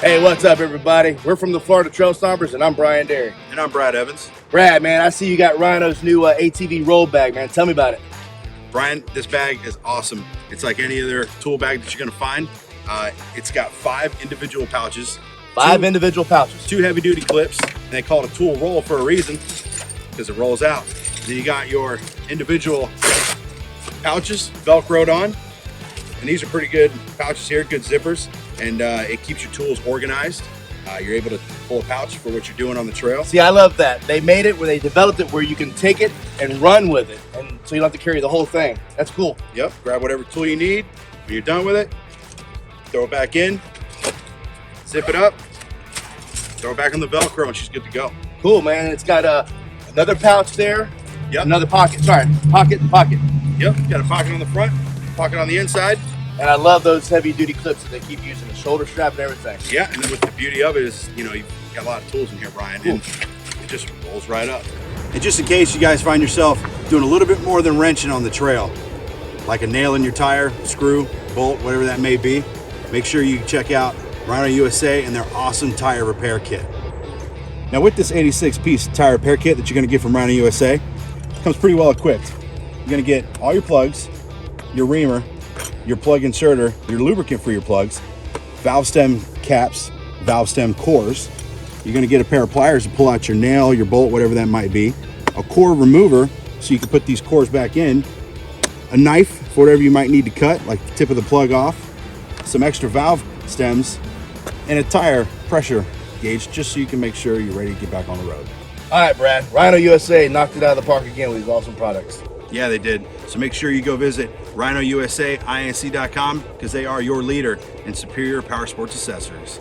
Hey, what's up, everybody? We're from the Florida Trail Stompers, and I'm Brian Derry. And I'm Brad Evans. Brad, man, I see you got Rhino's new ATV roll bag, man. Tell me about it. Brian, this bag is awesome. It's like any other tool bag that you're gonna find. It's got 5 individual pouches. Individual pouches. 2 heavy-duty clips, and they call it a tool roll for a reason, because it rolls out. Then you got your individual pouches Velcroed on, and these are pretty good pouches here, good zippers, and it keeps your tools organized. You're able to pull a pouch for what you're doing on the trail. See, I love that. They made it where they developed it where you can take it and run with it, and so you don't have to carry the whole thing. That's cool. Yep, grab whatever tool you need. When you're done with it, throw it back in, zip it up, throw it back on the Velcro, and she's good to go. Cool, man. It's got another pouch there. Yep. Another pocket. Sorry, pocket and pocket. Yep, got a pocket on the front, pocket on the inside. And I love those heavy-duty clips that they keep using, the shoulder strap and everything. Yeah, and then what the beauty of it is, you know, you've got a lot of tools in here, Brian, and it just rolls right up. And just in case you guys find yourself doing a little bit more than wrenching on the trail, like a nail in your tire, screw, bolt, whatever that may be, make sure you check out Rhino USA and their awesome tire repair kit. Now with this 86-piece tire repair kit that you're gonna get from Rhino USA, it comes pretty well equipped. You're gonna get all your plugs, your reamer, your plug inserter, your lubricant for your plugs, valve stem caps, valve stem cores. You're gonna get a pair of pliers to pull out your nail, your bolt, whatever that might be, a core remover so you can put these cores back in, a knife for whatever you might need to cut, like the tip of the plug off, some extra valve stems, and a tire pressure gauge just so you can make sure you're ready to get back on the road. All right, Brad. Rhino USA knocked it out of the park again with these awesome products. Yeah, they did. So make sure you go visit rhinousainc.com because they are your leader in superior power sports accessories.